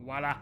Voila.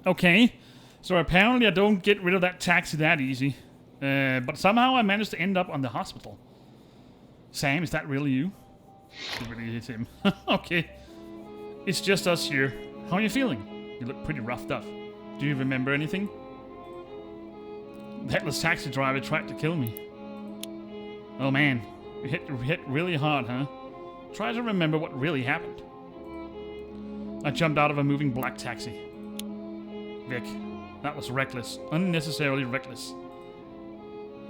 Okay, so apparently I don't get rid of that taxi that easy. But somehow I managed to end up on the hospital. Sam, is that really you? It really is him. Okay. It's just us here. How are you feeling? You look pretty roughed up. Do you remember anything? The Headless Taxi Driver tried to kill me. Oh man, you hit really hard, huh? Try to remember what really happened. I jumped out of a moving black taxi. Vic, that was reckless. Unnecessarily reckless.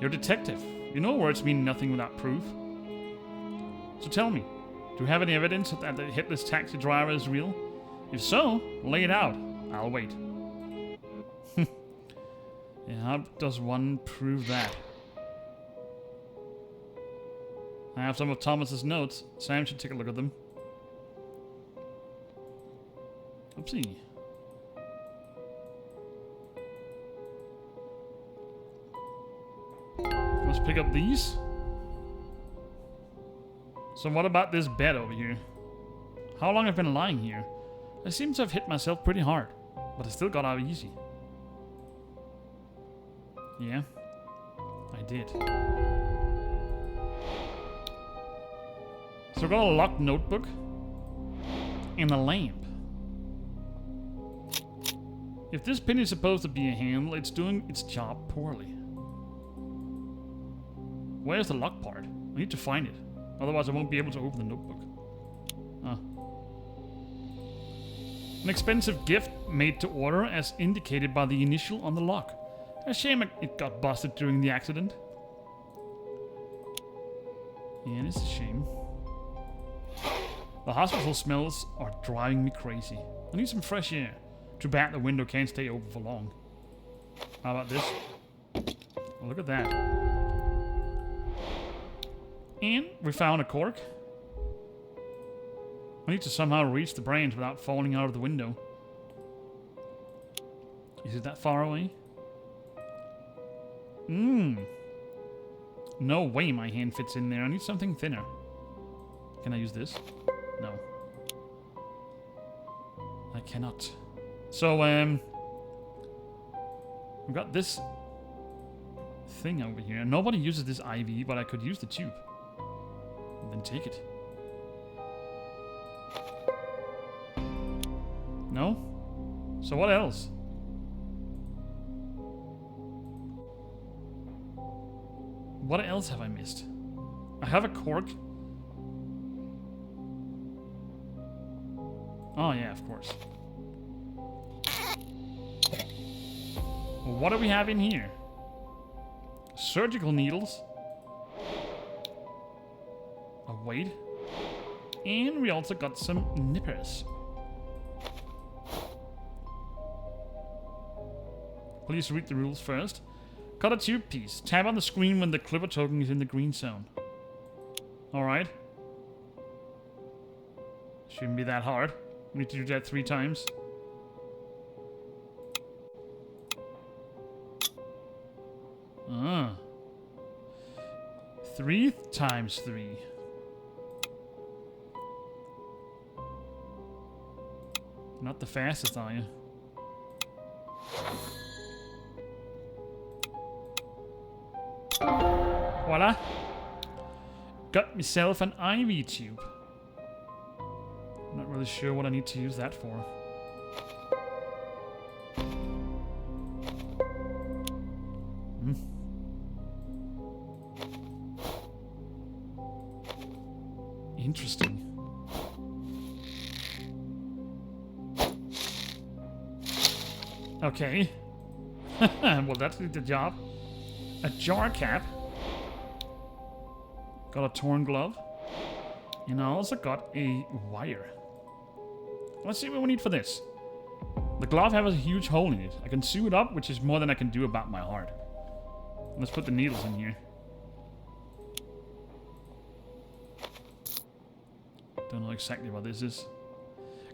You're a detective. You know words mean nothing without proof. So tell me, do you have any evidence that the Headless Taxi Driver is real? If so, lay it out. I'll wait. Yeah, how does one prove that? I have some of Thomas's notes. Sam should take a look at them. Oopsie. Let's pick up these. So what about this bed over here? How long have I been lying here? I seem to have hit myself pretty hard, but I still got out easy. Yeah, I did. So I got a locked notebook and a lamp. If this pin is supposed to be a handle, it's doing its job poorly. Where's the lock part? I need to find it. Otherwise I won't be able to open the notebook. An expensive gift made to order as indicated by the initial on the lock. A shame it got busted during the accident. Yeah, it's a shame. The hospital smells are driving me crazy. I need some fresh air. Too bad the window can't stay open for long. How about this? Oh, look at that. And we found a cork. I need to somehow reach the branch without falling out of the window. Is it that far away? No way my hand fits in there. I need something thinner. Can I use this? No. I cannot. So, we've got this thing over here. Nobody uses this IV, but I could use the tube. And then take it. No? So what else? What else have I missed? I have a cork. Oh yeah, of course. Well, what do we have in here? Surgical needles. Oh wait. And we also got some nippers. Please read the rules first. Cut a tube piece. Tap on the screen when the clipper token is in the green zone. Alright. Shouldn't be that hard. We need to do that 3 times. Ah. 3 times 3. Not the fastest, are you? Voila! Got myself an IV tube. Not really sure what I need to use that for. Interesting. Okay. Well, that did the job. A jar cap. Got a torn glove. And I also got a wire. Let's see what we need for this. The glove has a huge hole in it. I can sew it up, which is more than I can do about my heart. Let's put the needles in here. Don't know exactly what this is.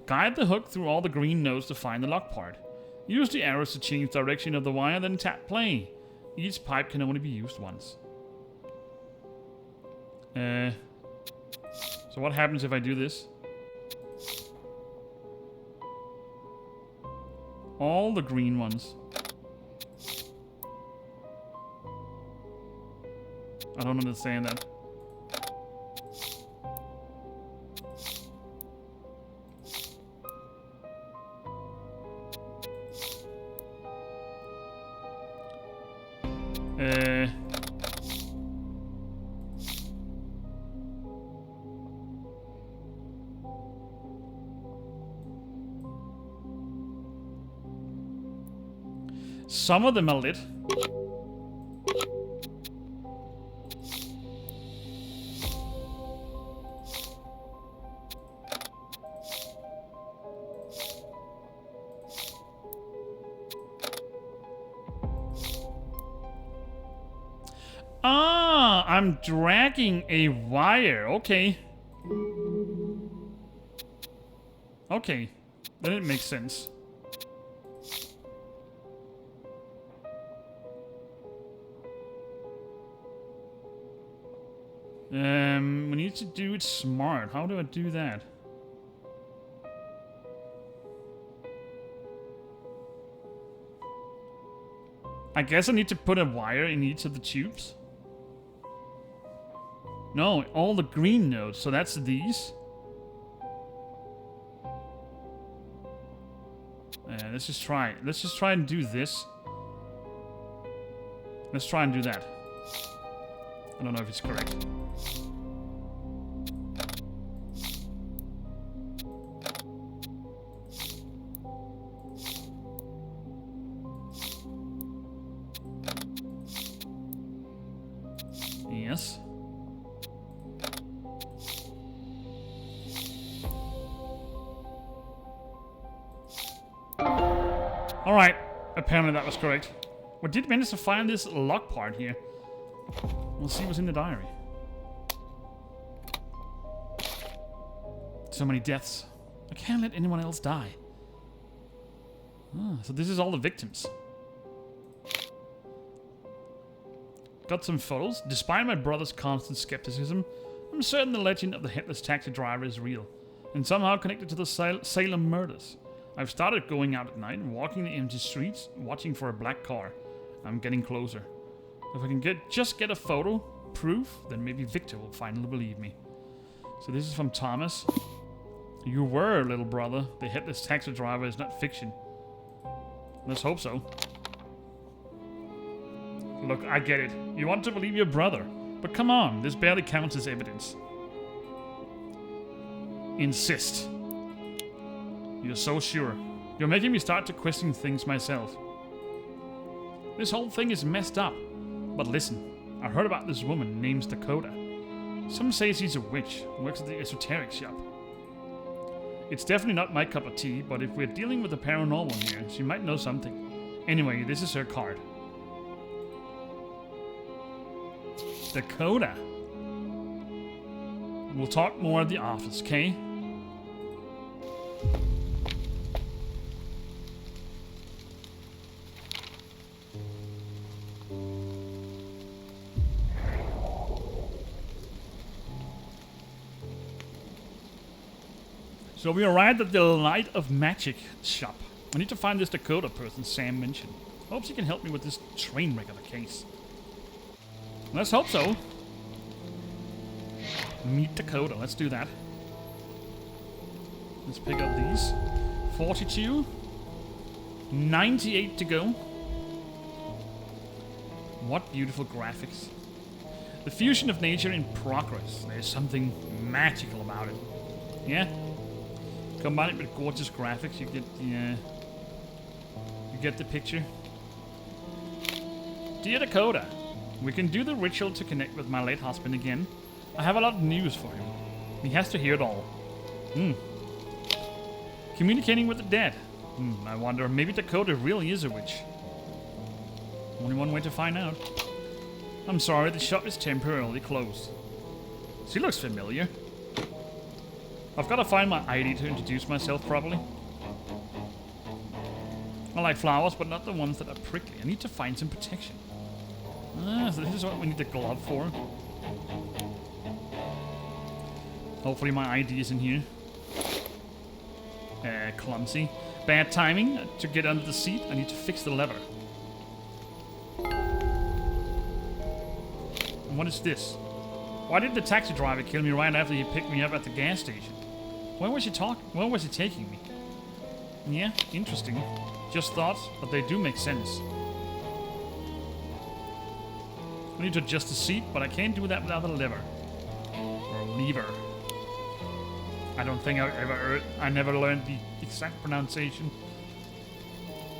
Guide the hook through all the green nodes to find the lock part. Use the arrows to change direction of the wire, then tap play. Each pipe can only be used once. So what happens if I do this? All the green ones. I don't understand that. Some of them are lit. Ah, I'm dragging a wire. Okay. Okay. Then it makes sense. We need to do it smart. How do I do that? I guess I need to put a wire in each of the tubes. No, all the green nodes. So that's these. Let's just try it. Let's just try and do this. Let's try and do that. I don't know if it's correct. Yes. Alright, apparently that was correct. We did manage to find this lock part here. We'll see what's in the diary. So many deaths. I can't let anyone else die. Ah, so this is all the victims. Got some photos. Despite my brother's constant skepticism, I'm certain the legend of the Headless Taxi Driver is real, and somehow connected to the Salem murders. I've started going out at night, walking the empty streets, watching for a black car. I'm getting closer. If I can just get a photo, proof, then maybe Victor will finally believe me. So this is from Thomas. You were, little brother. The Headless Taxi Driver is not fiction. Let's hope so. Look, I get it. You want to believe your brother. But come on, this barely counts as evidence. Insist. You're so sure. You're making me start to question things myself. This whole thing is messed up. But listen, I heard about this woman named Dakota. Some say she's a witch, works at the esoteric shop. It's definitely not my cup of tea, but if we're dealing with the paranormal here, she might know something. Anyway, this is her card. Dakota. We'll talk more at the office, okay? So we arrived at the Light of Magic shop. I need to find this Dakota person Sam mentioned. Hope she can help me with this train wreck of a case. Let's hope so. Meet Dakota. Let's do that. Let's pick up these. 42. 98 to go. What beautiful graphics. The fusion of nature in progress. There's something magical about it. Yeah? Combine it with gorgeous graphics, you get the picture. Dear Dakota, we can do the ritual to connect with my late husband again. I have a lot of news for him. He has to hear it all. Communicating with the dead. I wonder, maybe Dakota really is a witch. Only one way to find out. I'm sorry, the shop is temporarily closed. She looks familiar. I've got to find my ID to introduce myself properly. I like flowers, but not the ones that are prickly. I need to find some protection. So this is what we need the glove for. Hopefully my ID is in here. Clumsy. Bad timing. To get under the seat, I need to fix the lever. And what is this? Why did the taxi driver kill me right after he picked me up at the gas station? Where was he taking me? Yeah, interesting. Just thoughts, but they do make sense. I need to adjust the seat, but I can't do that without a lever. Or lever. I don't think I never learned the exact pronunciation.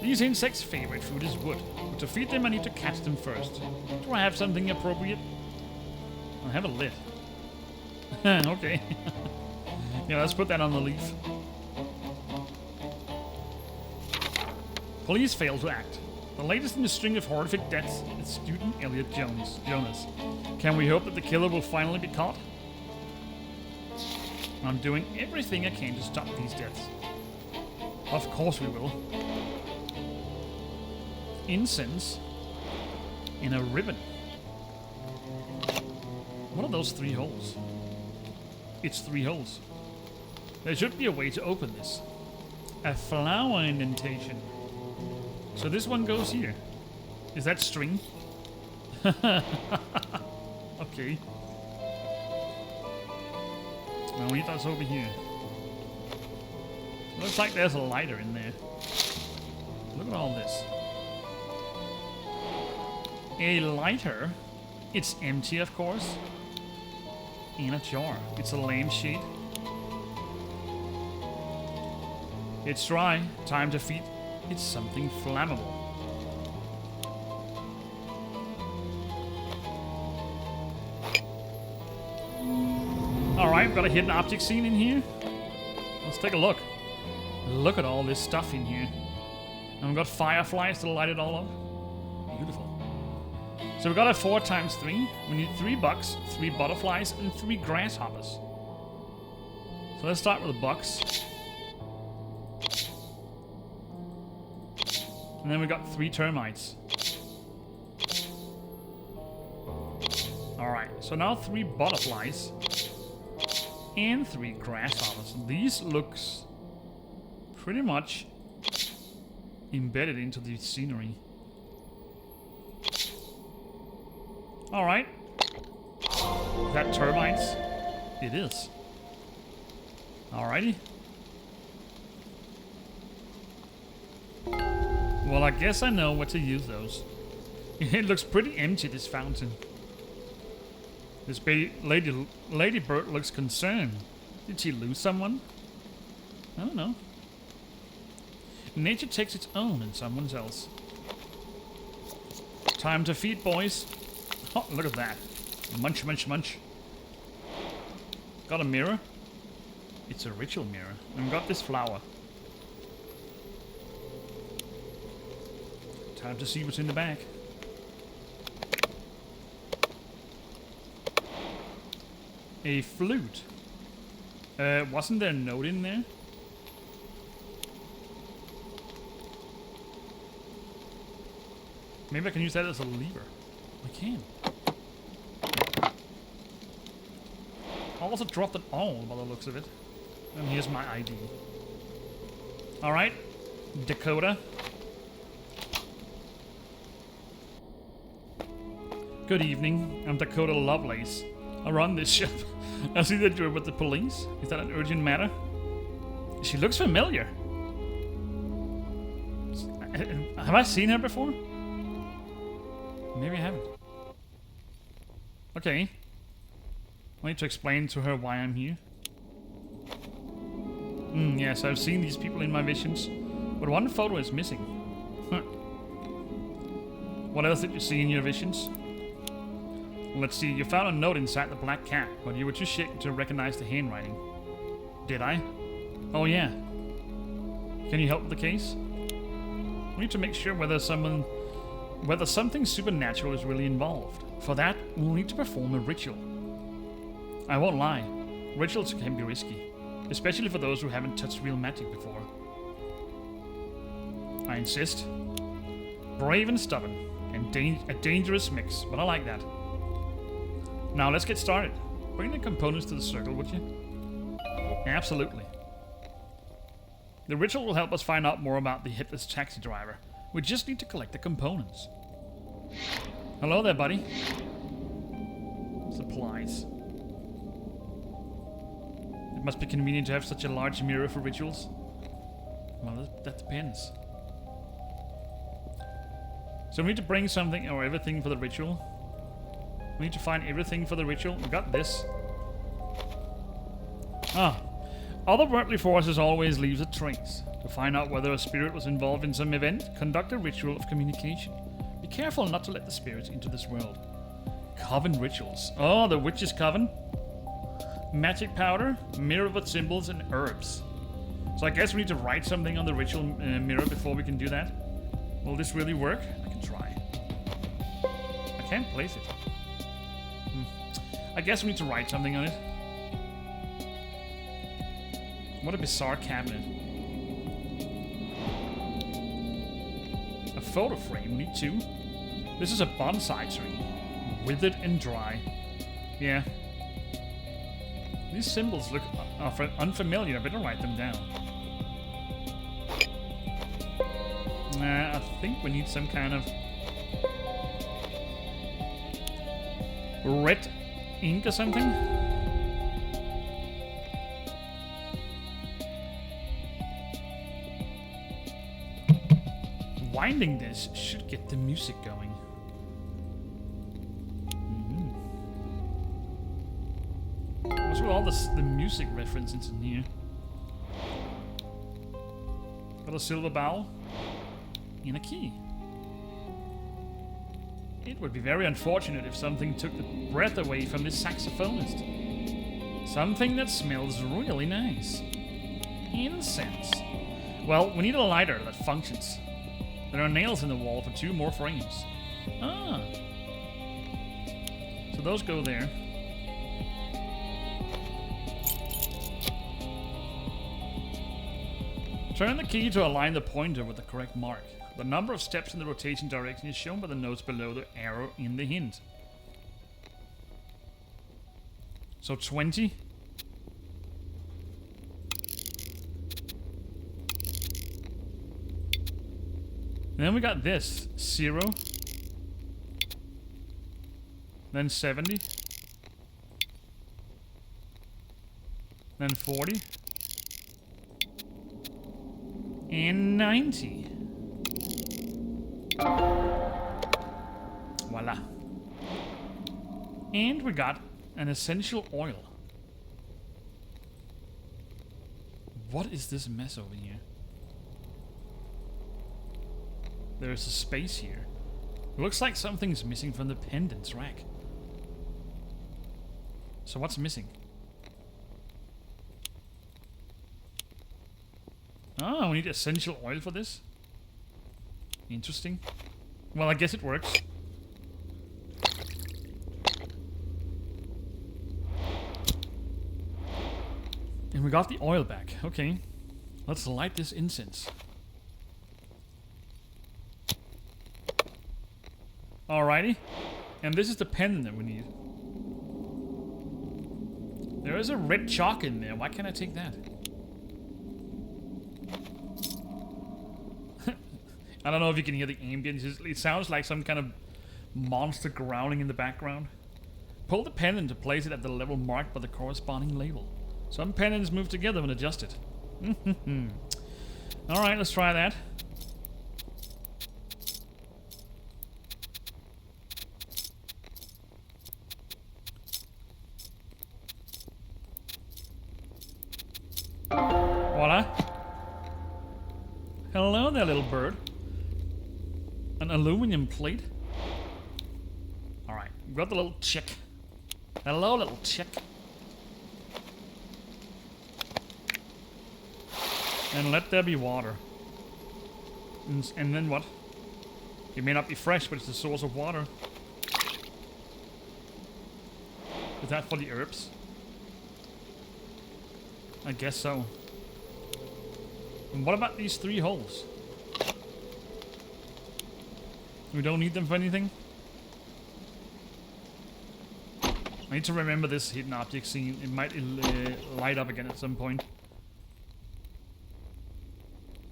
These insects' favorite food is wood, but to feed them I need to catch them first. Do I have something appropriate? I have a lid. Okay. Yeah, let's put that on the leaf. Police fail to act. The latest in the string of horrific deaths is student Elliot Jonas. Can we hope that the killer will finally be caught? I'm doing everything I can to stop these deaths. Of course we will. Incense in a ribbon. What are those 3 holes? It's 3 holes. There should be a way to open this. A flower indentation. So this one goes here. Is that string? Okay. Now we need that over here. Looks like there's a lighter in there. Look at all this. A lighter. It's empty, of course. In a jar. It's a lampshade. It's dry. Time to feed. It's something flammable. Alright, we've got a hidden object scene in here. Let's take a look. Look at all this stuff in here. And we've got fireflies to light it all up. Beautiful. So we've got a 4 times 3. We need 3 bucks, 3 butterflies, and 3 grasshoppers. So let's start with the bucks. And then we got 3 termites. Alright, so now 3 butterflies. And 3 grasshoppers. These looks pretty much embedded into the scenery. Alright. Is that termites? It is. Alrighty. Well, I guess I know what to use those. It looks pretty empty, this fountain. This ladybird looks concerned. Did she lose someone? I don't know. Nature takes its own in someone else. Time to feed, boys. Oh, look at that. Munch, munch, munch. Got a mirror. It's a ritual mirror. And got this flower. Time to see what's in the bag. A flute. Wasn't there a note in there? Maybe I can use that as a lever. I can. I also dropped it all by the looks of it. And here's my ID. Alright, Dakota. Good evening, I'm Dakota Lovelace. I run this ship. I see that you're with the police. Is that an urgent matter? She looks familiar. Have I seen her before? Maybe I haven't. Okay. I need to explain to her why I'm here. Yes, I've seen these people in my visions, but one photo is missing. What else did you see in your visions? Let's see, you found a note inside the black cat, but you were too shaken to recognize the handwriting. Did I? Oh yeah. Can you help with the case? We need to make sure whether something supernatural is really involved. For that, we'll need to perform a ritual. I won't lie, rituals can be risky, especially for those who haven't touched real magic before. I insist. Brave and stubborn, and a dangerous mix, but I like that. Now let's get started. Bring the components to the circle, would you? Absolutely. The ritual will help us find out more about the Headless Taxi Driver. We just need to collect the components. Hello there, buddy. Supplies. It must be convenient to have such a large mirror for rituals. Well, that depends. So we need to bring something or everything for the ritual. We need to find everything for the ritual. We got this. Otherworldly forces always leaves a trace. To find out whether a spirit was involved in some event, conduct a ritual of communication. Be careful not to let the spirits into this world. Coven rituals. Oh, the witch's coven. Magic powder, mirror with symbols, and herbs. So I guess we need to write something on the ritual mirror before we can do that. Will this really work? I can try. I can't place it. I guess we need to write something on it. What a bizarre cabinet. A photo frame, we need two. This is a bonsai tree. Withered and dry. Yeah. These symbols look unfamiliar. I better write them down. I think we need some kind of red ink or something. Winding this should get the music going. What's with all the music references in here? Got a silver bowl and a key. It would be very unfortunate if something took the breath away from this saxophonist. Something that smells really nice. Incense. Well, we need a lighter that functions. There are nails in the wall for 2 more frames. Ah. So those go there. Turn the key to align the pointer with the correct mark. The number of steps in the rotation direction is shown by the notes below the arrow in the hint. So 20. Then we got this. 0. Then 70. Then 40. And 90. Voila. And we got an essential oil. What is this mess over here? There's a space here. It looks like something's missing from the pendants rack. So what's missing? Oh, we need essential oil for this? Interesting. Well, I guess it works. And we got the oil back. Okay. Let's light this incense. Alrighty. And this is the pendant that we need. There is a red chalk in there. Why can't I take that? I don't know if you can hear the ambience. It sounds like some kind of monster growling in the background. Pull the pendant to place it at the level marked by the corresponding label. Some pendants move together when adjusted. Alright, let's try that. Voila. Hello there, little bird. An aluminum plate. Alright, we got the little chick. Hello, little chick. And let there be water. And then what? It may not be fresh, but it's the source of water. Is that for the herbs? I guess so. And what about these 3 holes? We don't need them for anything? I need to remember this hidden object scene. It might light up again at some point.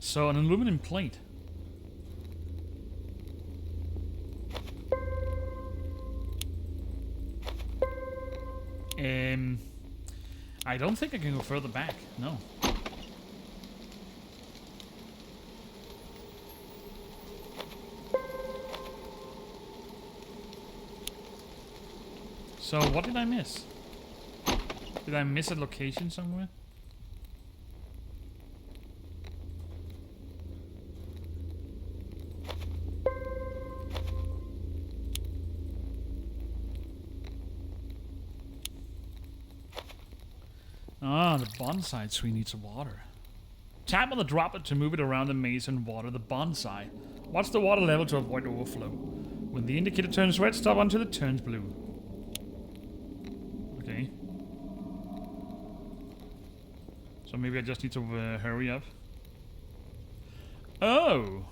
So, an aluminum plate. I don't think I can go further back. No. So, what did I miss? Did I miss a location somewhere? Ah, the bonsai tree needs water. Tap on the droplet to move it around the maze and water the bonsai. Watch the water level to avoid overflow. When the indicator turns red, stop until it turns blue. Okay. So maybe I just need to hurry up. Oh!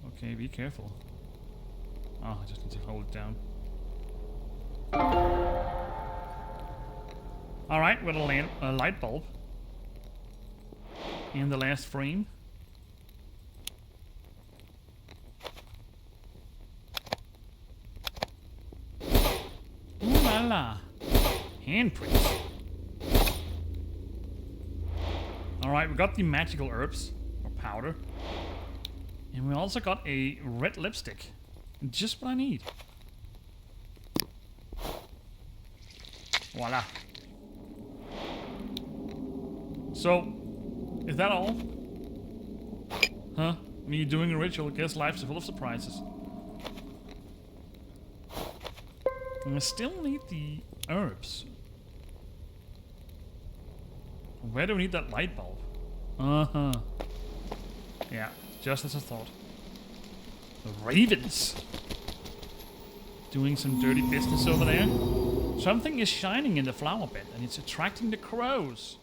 Okay, be careful. Oh, I just need to hold it down. Alright, with a light bulb. In the last frame. Ooh la la. Handprints. Alright, we got the magical herbs. Or powder. And we also got a red lipstick. Just what I need. Voila. So, is that all? Huh? Me doing a ritual, guess life's full of surprises. And I still need the herbs. Where do we need that light bulb? Uh-huh. Yeah, just as I thought. The ravens! Doing some dirty business over there. Something is shining in the flower bed and it's attracting the crows.